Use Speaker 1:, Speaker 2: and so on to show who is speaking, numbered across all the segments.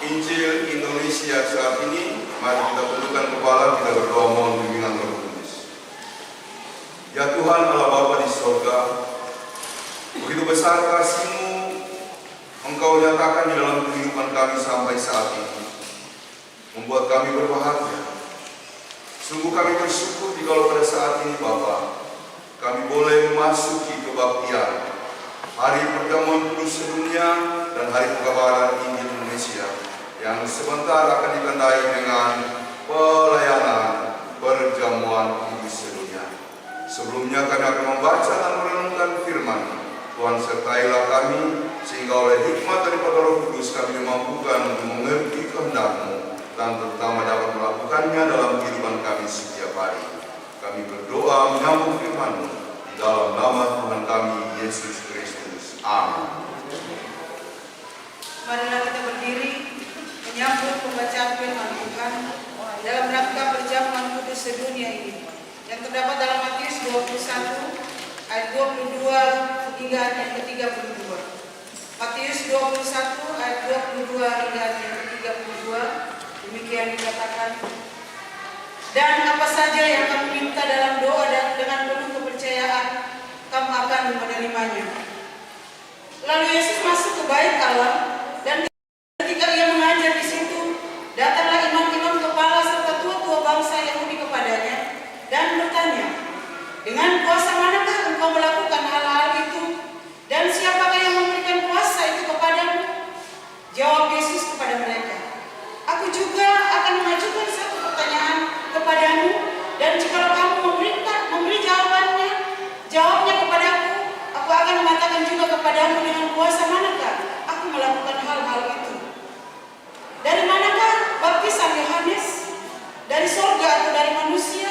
Speaker 1: Injil Indonesia saat ini, mari kita tundukkan kepala, kita berdoa mohon bimbingan Roh Kudus. Ya Tuhan Allah Bapa di sorga, begitu besar kasih-Mu Engkau nyatakan di dalam kehidupan kami sampai saat ini, membuat kami berbahagia. Sungguh kami bersyukur jika pada saat ini Bapa, kami boleh memasuki kebaktian Hari Pertemuan Kudus Sedunia dan Hari Pekabaran Injil Indonesia yang sebentar akan ditandai dengan pelayanan perjamuan Kudus Sedunia. Sebelumnya kami akan membaca dan merenungkan firman. Tuhan sertailah kami sehingga oleh hikmat daripada Roh Kudus kami dimampukan untuk mengerti kehendak-Mu dan terutama dapat melakukannya dalam kehidupan kami setiap hari. Kami berdoa menyambung firman-Mu di dalam nama Tuhan kami Yesus Kristus. Amin.
Speaker 2: Marilah kita berdiri menyambut pembacaan firman Tuhan dalam rangka perjamuan Kudus Sedunia ini yang terdapat dalam Matius 21 ayat 22 hingga ayat ke-32. Matius 21 ayat 22 hingga ayat ke-32. Demikian dikatakan, dan apa saja yang kamu minta dalam doa dan dengan penuh kepercayaan, kamu akan menerimanya. Lalu Yesus masuk ke bait Allah, dan ketika ia mengajar di situ, datanglah imam-imam kepala serta tua-tua bangsa Yahudi kepadanya dan bertanya, dengan kuasa manakah engkau melakukan hal-hal itu? Dan siapakah yang memberikan kuasa itu kepadamu? Jawab Yesus kepada mereka, aku juga akan mengajukan satu pertanyaan kepadamu, dan jikalau kamu memberi jawabnya kepadaku, aku akan mengatakan juga kepadamu dengan kuasa manakah aku melakukan hal-hal itu. Dari manakah baptisan Yohanes? Dari sorga atau dari manusia?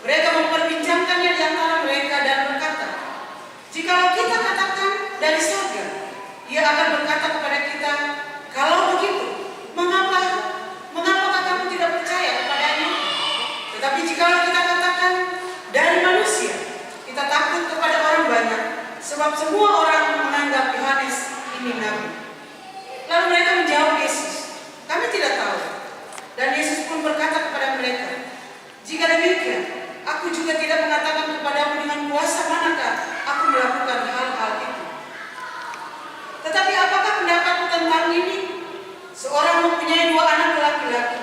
Speaker 2: Mereka memperbincangkannya di antara mereka dan berkata, jikalau kita katakan dari sorga, ia akan berkata kepada kita, kalau begitu, mengapakah kamu tidak percaya kepadanya? Tetapi jikalau kita katakan dari manusia, kita takut kepada orang banyak, sebab semua orang menganggap Yohanes ini nabi. Lalu mereka menjawab Yesus, kami tidak tahu. Dan Yesus pun berkata kepada mereka, jika demikian, aku juga tidak mengatakan kepadamu dengan kuasa manakah aku melakukan hal-hal itu. Tetapi apakah pendapatmu tentang ini? Seorang mempunyai 2 anak laki-laki.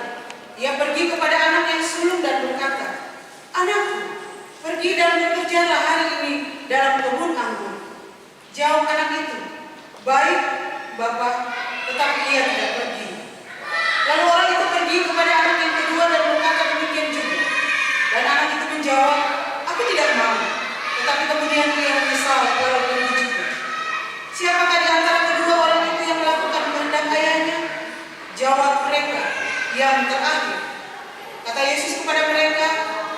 Speaker 2: Ia pergi kepada anak yang sulung dan berkata, anakku, pergi dan bekerjalah hari ini dalam kebun anggur. Jawab anak itu, baik, Bapak, tetapi ia tidak pergi. Lalu orang itu pergi kepada anak yang kedua dan berkata demikian juga. Dan anak itu menjawab, aku tidak mau. Tetapi kemudian ia menyesal kalau pergi juga. Siapakah di antara kedua orang itu yang melakukan kehendak ayahnya? Jawab mereka, yang terakhir. Kata Yesus kepada mereka,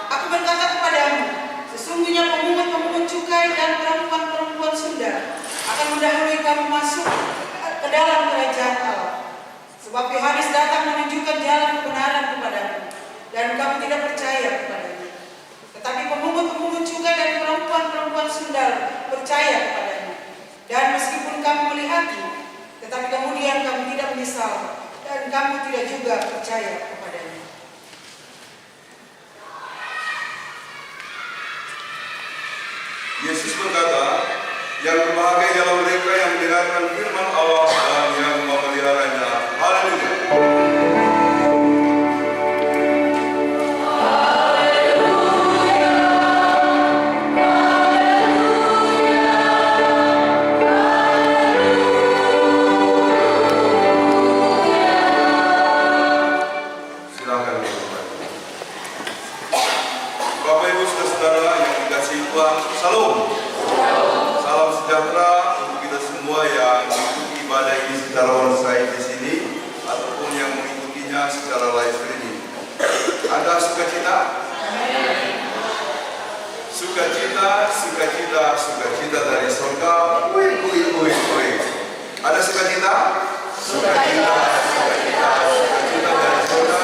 Speaker 2: aku berkata kepadamu, sesungguhnya pemungut-pemungut cukai dan perempuan-perempuan sundal akan mendahului kamu masuk ke dalam kerajaan Allah. Sebab Yohanes datang menunjukkan jalan kebenaran kepadamu, dan kamu tidak percaya kepadanya. Tetapi pemungut-pemungut cukai dan perempuan-perempuan sundal percaya kepadanya. Dan meskipun kamu melihatnya, tetapi kemudian kamu tidak menyesal, dan kamu tidak juga percaya kepadanya.
Speaker 1: Yesus berkata, yang berbahagia ialah mereka yang mendengarkan firman Allah dan yang memeliharanya. Haleluya. Salam sejahtera untuk kita semua yang mengikuti ibadah ini secara onsite di sini ataupun yang mengikutinya secara live streaming. Ada sukacita? Sukacita dari surga. Wih. Ada sukacita? Sukacita dari surga.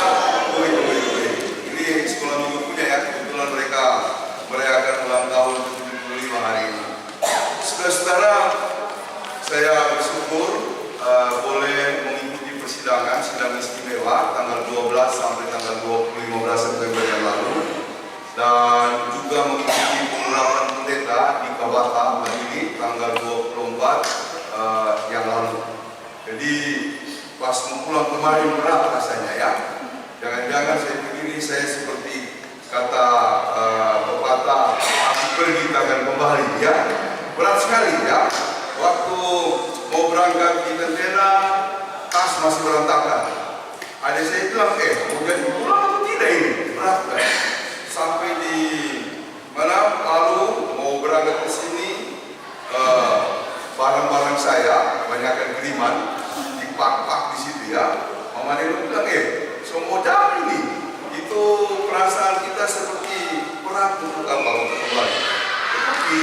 Speaker 1: Wih. Ini sekolah minggu punya ya, kebetulan mereka merayakan ulang tahun 75 hari ini. Saudara-saudara, saya bersyukur boleh mengikuti persidangan istimewa tanggal 12 sampai tanggal 15 September yang lalu, dan juga mengikuti pengurapan pendeta di Kabata Mandiri tanggal 24 yang lalu. Jadi pas mau pulang kemarin berat rasanya ya. Jangan-jangan saya pikir saya seperti kata pepatah, aku pergi takkan kembali ya. Berat sekali ya. Waktu mau berangkat di tentera, tas masih berantakan. Ada saya bilang, mau jadi pulang atau tidak ini? Berat kan? Sampai di mana Palu mau berangkat ke sini, barang-barang saya banyakkan kiriman dipak-pak di situ ya. Mama Nelo bilang, semua jam ini. Itu perasaan kita seperti berat untuk apa untuk kembali. Tetapi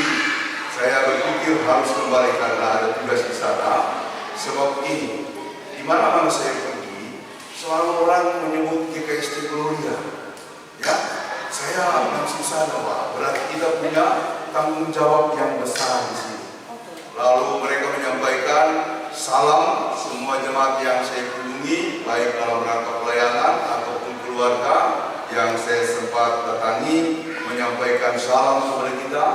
Speaker 1: saya berpikir harus kembali karena ada tugas di sana. Sebab ini, di mana-mana saya pergi, selalu orang menyebut GKST Gloria. Ya, saya langsung sadar bahwa berarti kita punya tanggung jawab yang besar di sini. Lalu mereka menyampaikan salam semua jemaat yang saya kunjungi, baik dalam rangka pelayanan ataupun keluarga yang saya sempat datangi, menyampaikan salam kepada kita,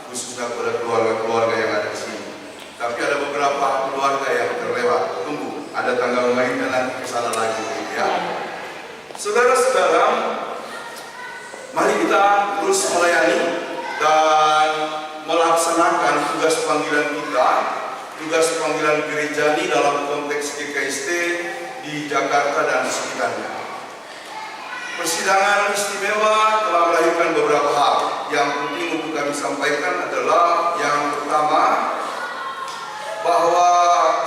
Speaker 1: khususnya kepada keluarga-keluarga yang ada di sini. Tapi ada beberapa keluarga yang terlewat. Tunggu, ada tanggal lain dan nanti ke sana lagi ya. Saudara-saudara, mari kita terus melayani dan melaksanakan tugas panggilan kita, tugas panggilan gereja ini dalam konteks GKST di Jakarta dan sekitarnya. Persidangan istimewa telah melahirkan beberapa hal. Yang penting untuk kami sampaikan adalah yang pertama, bahwa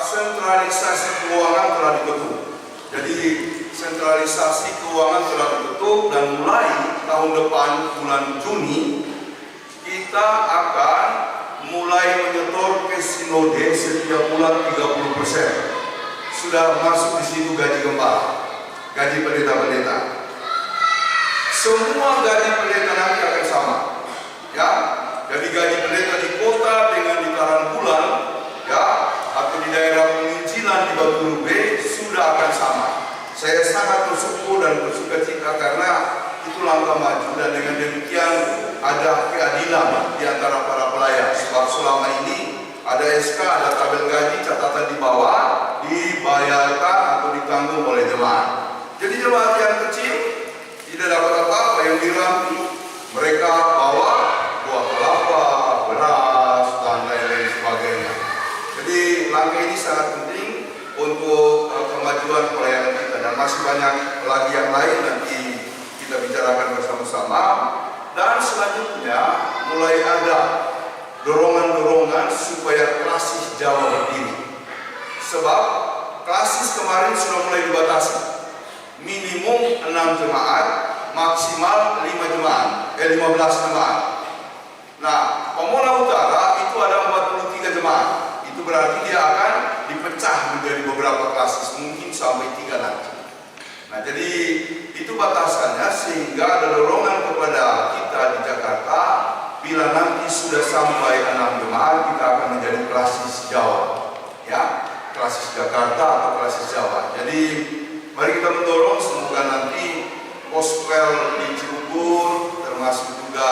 Speaker 1: sentralisasi keuangan telah diketuk. Jadi sentralisasi keuangan telah diketuk dan mulai tahun depan bulan Juni kita akan mulai menyetor ke sinode setiap bulan 30%. Sudah masuk di situ gaji gembala, gaji pendeta-pendeta. Semua gaji pendeta nanti akan sama, ya. Jadi gaji pendeta di kota dengan di Tarangbulan, ya, atau di daerah penginjilan di Batu Rube sudah akan sama. Saya sangat bersyukur dan bersukacita karena itu langkah maju dan dengan demikian ada keadilan di antara para pelayan. Sebab selama ini ada SK, ada tabel gaji, catatan di bawah, dibayarkan atau ditanggung oleh jemaat. Jadi jemaat yang kecil tidak dapat apa-apa yang dirampi. Mereka bawa buah kelapa, beras, dan lain-lain sebagainya. Jadi langkah ini sangat penting untuk kemajuan pelayanan kita dan masih banyak lagi yang lain nanti kita bicarakan bersama-sama. Dan selanjutnya mulai ada dorongan-dorongan supaya klasis Jawa berdiri. Sebab klasis kemarin sudah mulai dibatasi. Minimum 6 jemaat, maksimal 15 jemaat. Nah, Pomona Utara itu ada 43 jemaat. Itu berarti dia akan dipecah menjadi beberapa klasis, mungkin sampai 3 nanti. Nah, jadi itu batasannya sehingga ada dorongan kepada kita di Jakarta, bila nanti sudah sampai 6 jemaat kita akan menjadi klasis Jawa, ya, klasis Jakarta atau klasis Jawa. Jadi mari kita mendorong semoga nanti pospel di Cibubur, termasuk juga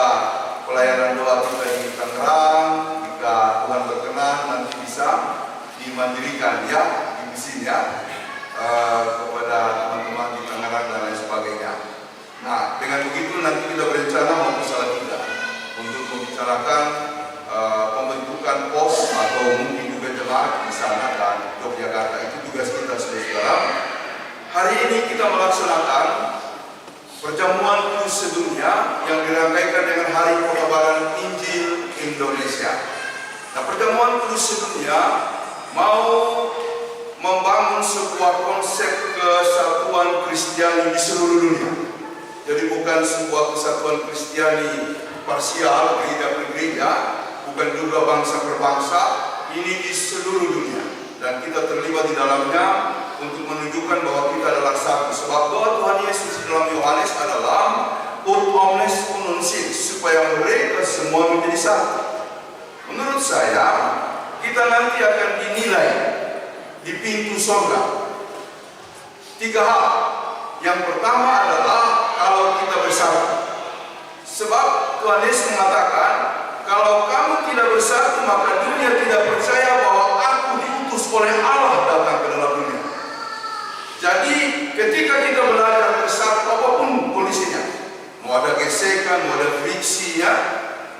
Speaker 1: pelayanan doa kita di Tangerang, jika Tuhan berkenan nanti bisa dimandirikan ya di sini ya, kepada teman-teman di Tangerang dan lain sebagainya. Nah, dengan begitu nanti kita berencana mau ke Salatiga untuk membicarakan pembentukan pos atau mungkin juga jemaat di sana dan Yogyakarta. Itu tugas kita saudara. Hari ini kita melaksanakan perjamuan kudus sedunia yang dirangkaikan dengan Hari Pekabaran Injil Indonesia. Nah, perjamuan kudus sedunia mau membangun sebuah konsep kesatuan Kristiani di seluruh dunia. Jadi bukan sebuah kesatuan Kristiani parsial, gereja per gereja, bukan juga bangsa per bangsa, ini di seluruh dunia. Dan kita terlibat di dalamnya untuk menunjukkan bahwa kita adalah satu. Sebab doa Tuhan Yesus dalam Yohanes adalah ut omnes unum sit, supaya mereka semua menjadi satu. Menurut saya, kita nanti akan dinilai di pintu surga. 3 hal. Yang pertama adalah kalau kita bersatu. Sebab Tuhan Yesus mengatakan, kalau kamu tidak bersatu, maka dunia tidak percaya bahwa aku diutus oleh Allah datang ke dalam dunia. Jadi ketika kita belajar bersatu apapun kondisinya, mau ada gesekan, mau ada friksi ya,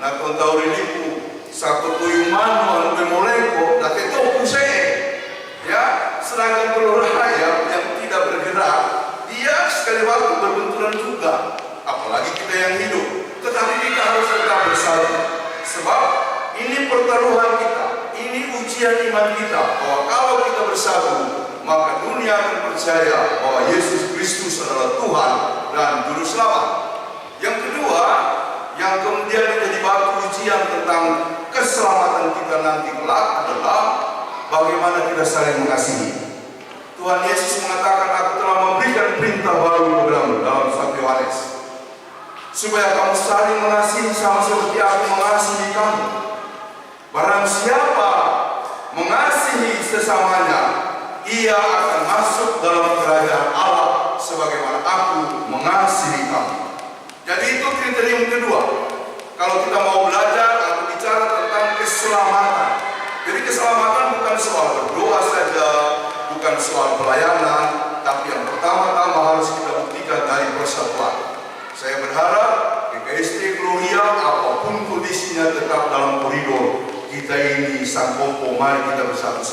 Speaker 1: nah kau tahu ribu satu tuyumano anu bemoleko, dati itu pusing ya, sedangkan telur ayam yang tidak bergerak, dia sekali waktu berbenturan juga, apalagi kita yang hidup. Tetapi kita harus tetap bersatu, sebab ini pertaruhan kita, ini ujian iman kita, bahwa kalau kita bersatu, maka dunia akan percaya bahwa Yesus Kristus adalah Tuhan dan Juru Selamat. Yang kedua, yang kemudian menjadi batu ujian tentang keselamatan kita nanti kelak adalah bagaimana kita saling mengasihi. Tuhan Yesus mengatakan, aku telah memberikan perintah baru kepadamu dalam 1 Yohanes, supaya kamu saling mengasihi sama seperti aku mengasihi kamu. Barang siapa mengasihi sesamanya, ia akan masuk dalam kerajaan Allah sebagaimana aku mengasihi kamu. Jadi itu kriterium kedua. Kalau kita mau belajar atau bicara tentang keselamatan. Jadi keselamatan bukan soal berdoa saja, bukan soal pelayanan, tapi yang pertama-tama harus kita buktikan dari persatuan. Saya berharap GKST Gloria apapun kondisinya tetap dalam koridor kita ini sangkopo, mari kita bersatu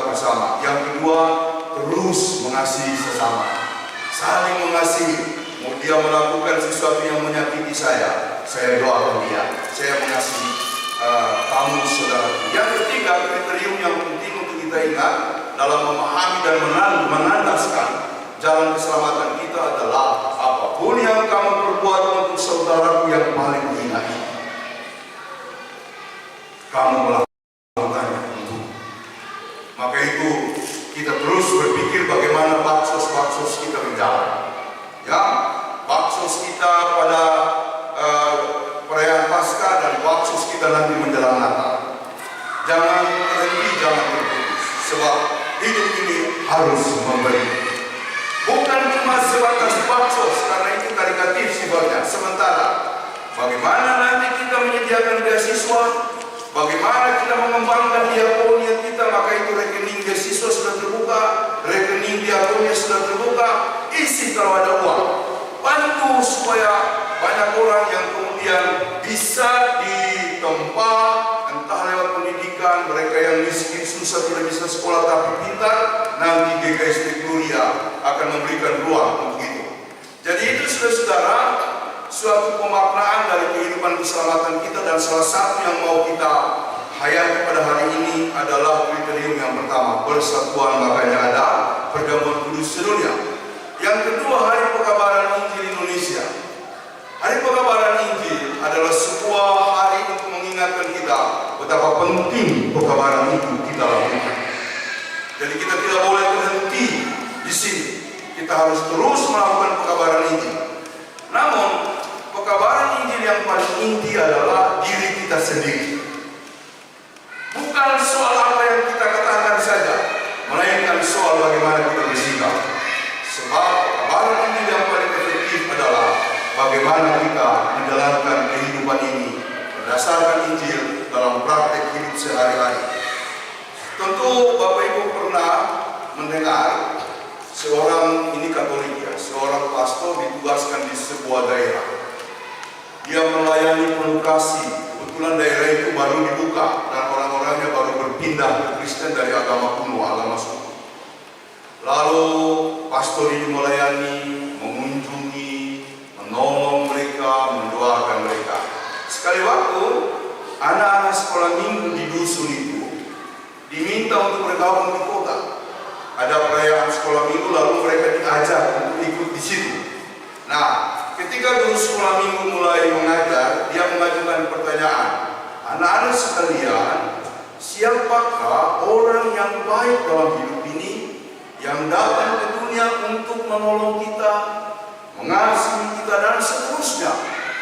Speaker 1: bersama. Yang kedua, terus mengasihi sesama, saling mengasihi. Mau dia melakukan sesuatu yang menyakiti saya doakan dia. Saya mengasihi kamu saudara. Yang ketiga, kriterium yang penting untuk kita ingat dalam memahami dan menandaskan jalan keselamatan kita adalah apapun yang kamu perbuat untuk saudaraku yang paling hina, kamu melakukannya untuk. Maka itu kita terus berpikir bagaimana baksos kita berjalan. Ya, baksos kita pada perayaan Paskah dan baksos kita nanti menjelang Natal. Jangan berhenti, jangan berputus. Sebab hidup ini harus memberi. Bukan cuma sebatas baksos, karena itu karikatif sifatnya. Sementara bagaimana nanti kita menyediakan beasiswa, bagaimana kita mengembangkan diakonia kita, maka itu rekening beasiswa sudah terbuka, rekening diakonia sudah terbuka, isi kalau ada uang. Bantu supaya banyak orang yang kemudian bisa ditempa, entah lewat pendidikan, mereka yang miskin susah tidak bisa sekolah tapi pintar, nanti GKST Gloria akan memberikan ruang untuk itu. Jadi itu saudara-saudara, suatu pemaknaan dari kehidupan keselamatan kita, dan salah satu yang mau kita hayati pada hari ini adalah kriterium yang pertama, persatuan, makanya ada perjamuan kudus sedunia. Yang kedua, Hari Pekabaran Injil Indonesia. Hari Pekabaran Injil adalah sebuah hari untuk mengingatkan kita betapa penting pekabaran itu kita lakukan. Jadi kita tidak boleh berhenti di sini. Kita harus terus melakukan pekabaran Injil. Namun, pekabaran Injil yang paling inti adalah diri kita sendiri. Bukan soal apa yang kita katakan saja, melainkan soal bagaimana kita bersikap. Sebab pekabaran Injil yang paling efektif adalah bagaimana kita menjalankan kehidupan ini berdasarkan Injil dalam praktek hidup sehari-hari. Tentu Bapak Ibu pernah mendengar seorang, ini Katolik ya, seorang pastor ditugaskan di sebuah daerah. Dia melayani penuh kasih. Kebetulan daerah itu baru dibuka dan orang-orangnya baru berpindah ke Kristen dari agama kuno, agama suku. Lalu pastor ini melayani, mengunjungi, menolong mereka, mendoakan mereka. Sekali waktu anak-anak sekolah minggu di dusun itu diminta untuk bergabung di kota. Ada perayaan sekolah minggu, lalu mereka diajak untuk ikut di situ. Nah, ketika guru sekolah minggu mulai mengajar, dia mengajukan pertanyaan, anak-anak sekalian, siapakah orang yang baik dalam hidup ini, yang datang ke dunia untuk menolong kita, mengasihi kita, dan seterusnya?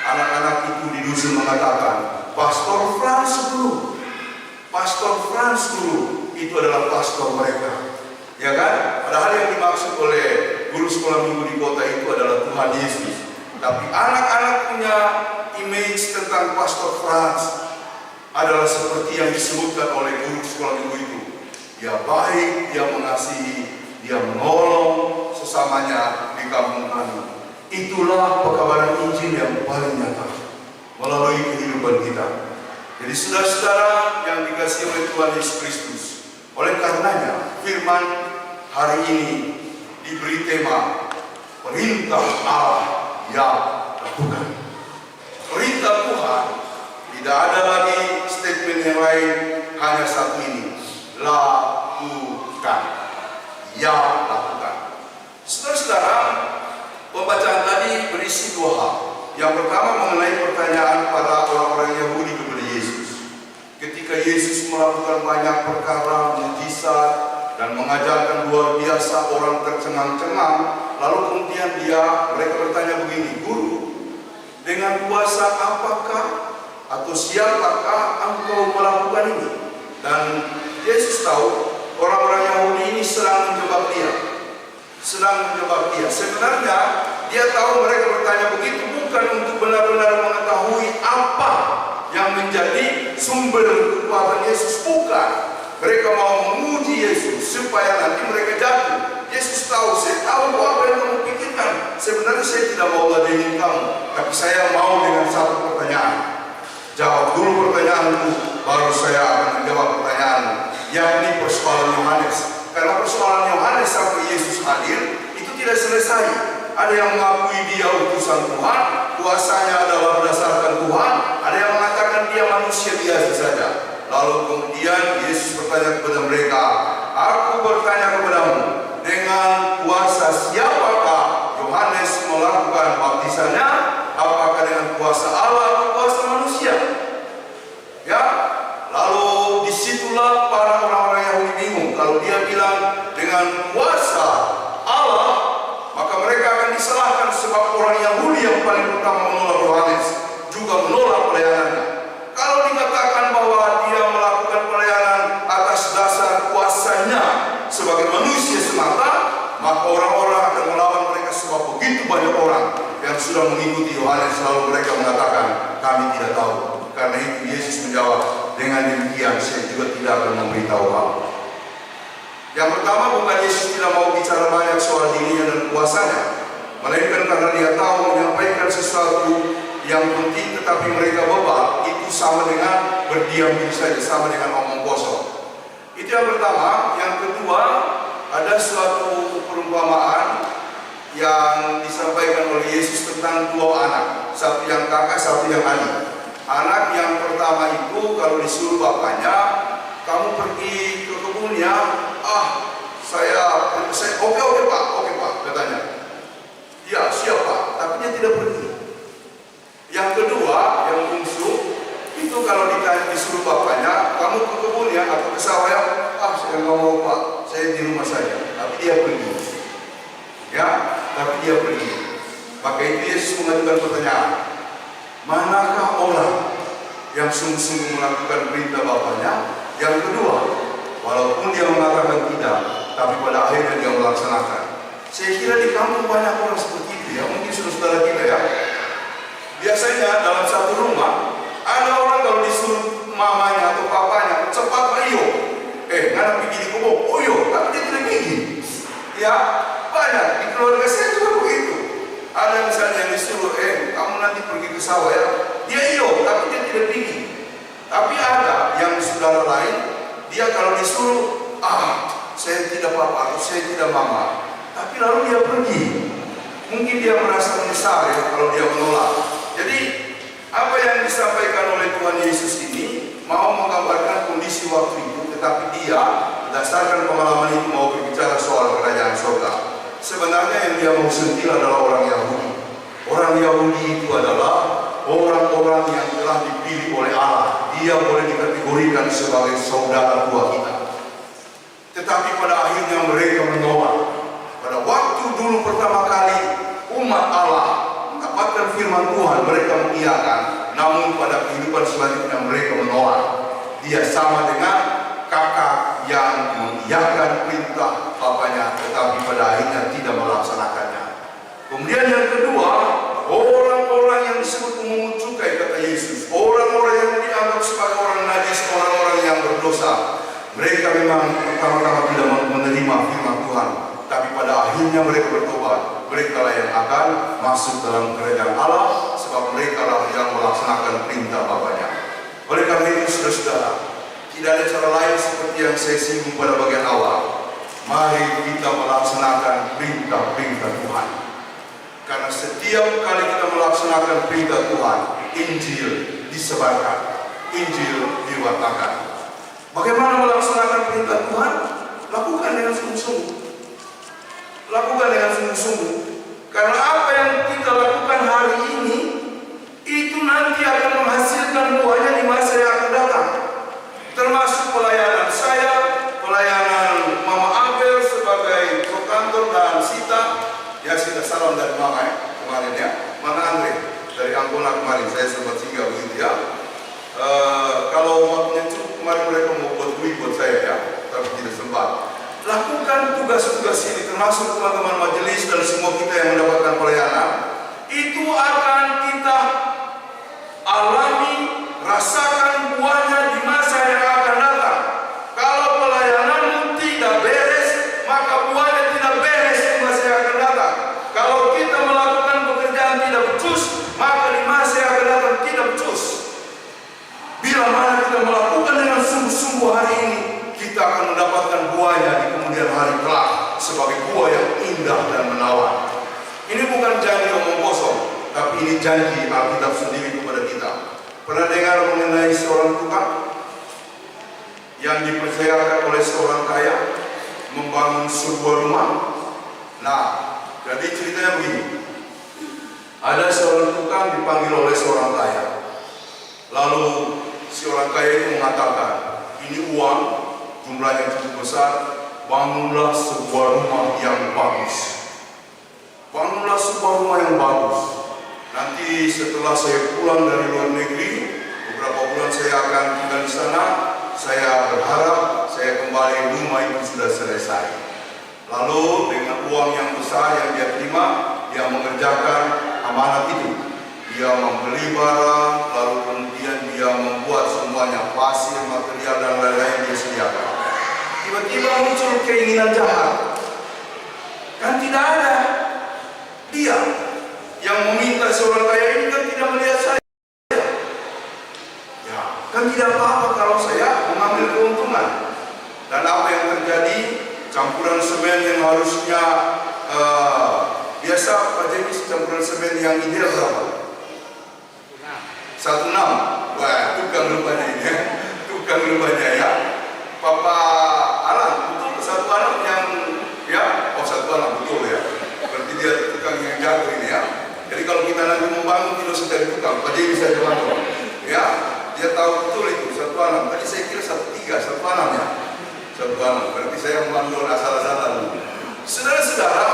Speaker 1: Anak-anak itu di dusun mengatakan, Pastor Frans Guru. Pastor Frans Guru itu adalah pastor mereka. Ya kan? Padahal yang dimaksud oleh guru sekolah minggu di kota itu adalah Tuhan Yesus. Tapi anak-anak punya image tentang Pastor Frans adalah seperti yang disebutkan oleh guru sekolah minggu itu. Dia baik, dia mengasihi, dia menolong sesamanya di kampung kami. Itulah pekabaran Injil yang paling nyata melalui kehidupan kita. Jadi saudara-saudara yang dikasihi oleh Tuhan Yesus Kristus, oleh karenanya firman hari ini diberi tema perintah Allah yang lakukan. Perintah Tuhan, tidak ada lagi statement yang lain, hanya satu ini, lakukan. Ya, lakukan. Saudara-saudara, pembacaan tadi berisi dua hal. Yang pertama mengenai pertanyaan para orang-orang Yahudi kepada Yesus. Ketika Yesus melakukan banyak perkara, mujizat, dan mengajarkan luar biasa, orang tercengang-cengang. Lalu kemudian mereka bertanya begini, Guru, dengan kuasa apakah atau siapakah engkau melakukan ini? Dan Yesus tahu orang-orang Yahudi ini sedang menjebak dia. Sebenarnya dia tahu mereka bertanya begitu bukan untuk benar-benar mengetahui apa yang menjadi sumber kekuatan Yesus, bukan. Mereka mau menguji Yesus supaya nanti mereka jatuh. Yesus tahu, saya tahu apa yang kamu pikirkan. Sebenarnya saya tidak mau ladenin kamu, tapi saya mau dengan satu pertanyaan. Jawab dulu pertanyaanmu, baru saya akan menjawab pertanyaanmu, yakni persoalan Yohanes. Karena persoalan Yohanes sampai Yesus hadir itu tidak selesai. Ada yang mengakui dia utusan Tuhan, kuasanya adalah berdasarkan Tuhan. Ada yang mengatakan dia manusia biasa saja. Lalu kemudian Yesus bertanya kepada mereka, aku bertanya kepadamu, dengan kuasa siapakah Yohanes melakukan baptisannya? Apakah dengan kuasa Allah atau kuasa manusia? Ya, lalu disitulah para orang-orang Yahudi bingung. Kalau dia bilang dengan kuasa Allah, maka mereka akan disalahkan sebab orang Yahudi yang paling pertama menolak Yohanes juga menolak pelayanannya. Kalau dikatakan bahwa dia melakukan pelayanan atas dasar kuasanya sebagai manusia semata, maka orang-orang akan melawan mereka sebab begitu banyak orang yang sudah mengikuti Yohanes, lalu mereka mengatakan kami tidak tahu. Karena itu Yesus menjawab, dengan demikian saya juga tidak akan memberitahu kamu. Yang pertama, bukan Yesus tidak mau bicara banyak soal dirinya dan kuasanya, melainkan karena dia tahu menyampaikan sesuatu yang penting tetapi mereka bebal, itu sama dengan berdiam diri saja, sama dengan omong kosong. Itu yang pertama. Yang kedua, ada suatu perumpamaan yang disampaikan oleh Yesus tentang dua anak, satu yang kakak, satu yang adik. Anak yang pertama itu kalau disuruh bapaknya, kamu pergi ke kebunnya, saya oke pak, katanya. Ya siap pak, tapi dia tidak pergi. Yang kedua, yang bungsu, itu kalau disuruh bapaknya, kamu ke kebunnya atau ke sawah, saya nggak mau pak, saya di rumah saja. Tapi dia pergi. Ya, tapi dia pergi. Maka itu Yesus mengajukan pertanyaan, manakah orang yang sungguh-sungguh melakukan perintah bapaknya? Yang kedua, walaupun dia mengatakan tidak, tapi pada akhirnya dia melaksanakan. Saya kira di kampung banyak orang seperti itu ya, mungkin saudara kita ya. Biasanya dalam satu rumah, ada orang kalau disuruh mamanya atau papanya, cepat ayo, nggak pergi di kebun, tapi dia tidak pergi. Ya, banyak di keluarga saya juga begitu. Ada misalnya yang disuruh, kamu nanti pergi ke sawah ya, dia tapi dia tidak pergi. Tapi ada yang saudara lain, dia kalau disuruh, saya tidak papa atau saya tidak mama, tapi lalu dia pergi. Mungkin dia merasa menyesal ya kalau dia menolak. Jadi apa yang disampaikan oleh Tuhan Yesus ini mau menggambarkan kondisi waktu itu, tetapi dia berdasarkan pengalaman itu mau berbicara soal kerajaan surga. Sebenarnya yang dia mau sentil adalah orang Yahudi. Orang Yahudi itu adalah orang-orang yang telah dipilih oleh Allah. Dia boleh dikategorikan sebagai saudara tua kita. Tetapi pada akhirnya mereka menolak. Pada waktu dulu pertama kali umat Allah mendapatkan firman Tuhan, mereka mengiyakan. Namun pada kehidupan selanjutnya mereka menolak. Dia sama dengan kakak yang mengiyakan perintah bapaknya, tetapi pada akhirnya tidak melaksanakannya. Mereka memang pertama-tama tidak mau menerima firman Tuhan, tapi pada akhirnya mereka bertobat. Mereka lah yang akan masuk dalam kerajaan Allah, sebab mereka lah yang melaksanakan perintah Bapaknya. Oleh karena itu, saudara-saudara, tidak ada cara lain seperti yang saya singgung pada bagian awal. Mari kita melaksanakan perintah-perintah Tuhan. Karena setiap kali kita melaksanakan perintah Tuhan, Injil disebarkan, Injil diwatakan. Bagaimana melaksanakan perintah Tuhan? Lakukan dengan sungguh-sungguh. Lakukan dengan sungguh-sungguh. Karena apa yang kita lakukan hari ini, itu nanti akan menghasilkan buahnya di masa yang akan datang. Termasuk pelayanan saya, pelayanan Mama Abel sebagai prokantor dan Sita. Ya, Sita salam dari Mama ya, kemarin ya. Mana Andre? Dari Anggona kemarin, saya sempat singgah begitu ya. Kalau waktunya cukup kemarin mereka mau buat duit buat saya ya, tapi tidak sempat. Lakukan tugas-tugas ini, termasuk teman-teman majelis dan semua kita yang mendapatkan pelayanan. Itu akan kita alami, rasakan buahnya di masa yang akan datang. Kalau pelayananmu tidak beres, maka buahnya tidak beres di masa yang akan datang. Kalau kita melakukan pekerjaan tidak becus, maka di masa yang akan datang tidak becus. Bila mana kita melakukan dengan sungguh-sungguh hari ini, kita akan mendapatkan buahnya di kemudian hari kelak sebagai buah yang indah dan menawan. Ini bukan janji omong kosong, tapi ini janji Alkitab sendiri kepada kita. Pernah dengar mengenai seorang tukang yang dipercayakan oleh seorang kaya membangun sebuah rumah? Nah, jadi ceritanya begini. Ada seorang tukang dipanggil oleh seorang kaya. Lalu si orang kaya itu mengatakan, ini uang jumlahnya cukup besar, bangunlah sebuah rumah yang bagus. Bangunlah sebuah rumah yang bagus. Nanti setelah saya pulang dari luar negeri, beberapa bulan saya akan tinggal di sana. Saya berharap saya kembali rumah itu sudah selesai. Lalu dengan uang yang besar yang dia terima, dia mengerjakan amanat itu. Dia membeli barang, lalu kemudian dia membuat semuanya, pasir, material dan lain-lain dia sediakan. Tiba-tiba muncul keinginan jahat. Kan tidak ada. Dia yang meminta seorang kaya ini kan tidak melihat saya. Ya, kan tidak apa-apa kalau saya mengambil keuntungan. Dan apa yang terjadi? Campuran semen yang harusnya biasa Pak Jenis, campuran semen yang ideal berapa? 16. Wah, tukang rupanya ini ya. Tukang rupanya ya. Papa Alan, betul satu anak yang ya, oh satu anak betul ya. Berarti dia tukang yang jago ini ya. Jadi kalau kita nanti membangun tidak usah dari tukang, Pak Jenis bisa jalan ya. Dia tahu betul itu satu anak. Tadi saya kira 1 3, satu anak ya. Satu anak. Berarti saya membangun asal-asalan. Saudara-saudara,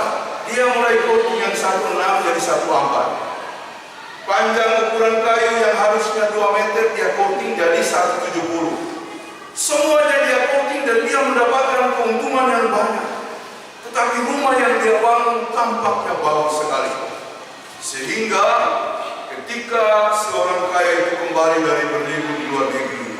Speaker 1: dia mulai coating yang 1,6 jadi 1,4. Panjang ukuran kayu yang harusnya 2 meter dia coating jadi 1,70. Semuanya dia coating dan dia mendapatkan keuntungan yang banyak. Tetapi rumah yang dia bangun tampaknya bagus sekali. Sehingga ketika seorang kaya itu kembali dari berlibur di luar negeri,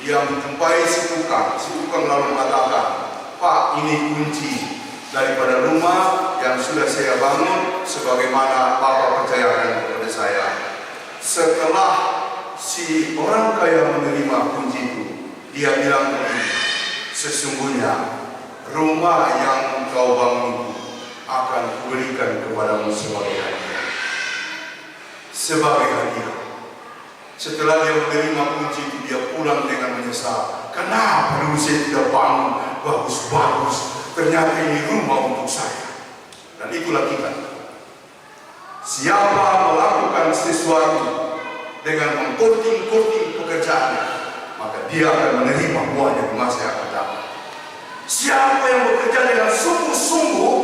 Speaker 1: dia menjumpai si tukang lalu mengatakan, Pak, ini kunci daripada rumah yang sudah saya bangun sebagaimana Bapak percayakan kepada saya. Setelah si orang kaya menerima kunci itu, dia bilang begini, sesungguhnya rumah yang kau bangun itu akan kuberikan kepadamu sebagai hadiah. Sebagai hadiah. Setelah dia menerima kunci itu, dia pulang dengan menyesal. Kenapa dulu saya tidak bangun bagus-bagus? Ternyata ini rumah untuk saya. Dan itulah kita. Siapa melakukan sesuatu dengan mengcoating pekerjaannya, maka dia akan menerima buahnya di masa yang akan datang. Siapa yang bekerja dengan sungguh-sungguh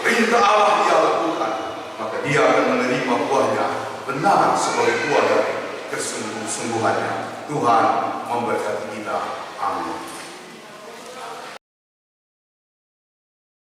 Speaker 1: perintah Allah dia lakukan, maka dia akan menerima buahnya benar sebagai buah dari kesungguh-sungguhannya. Tuhan memberkati kita. Amin.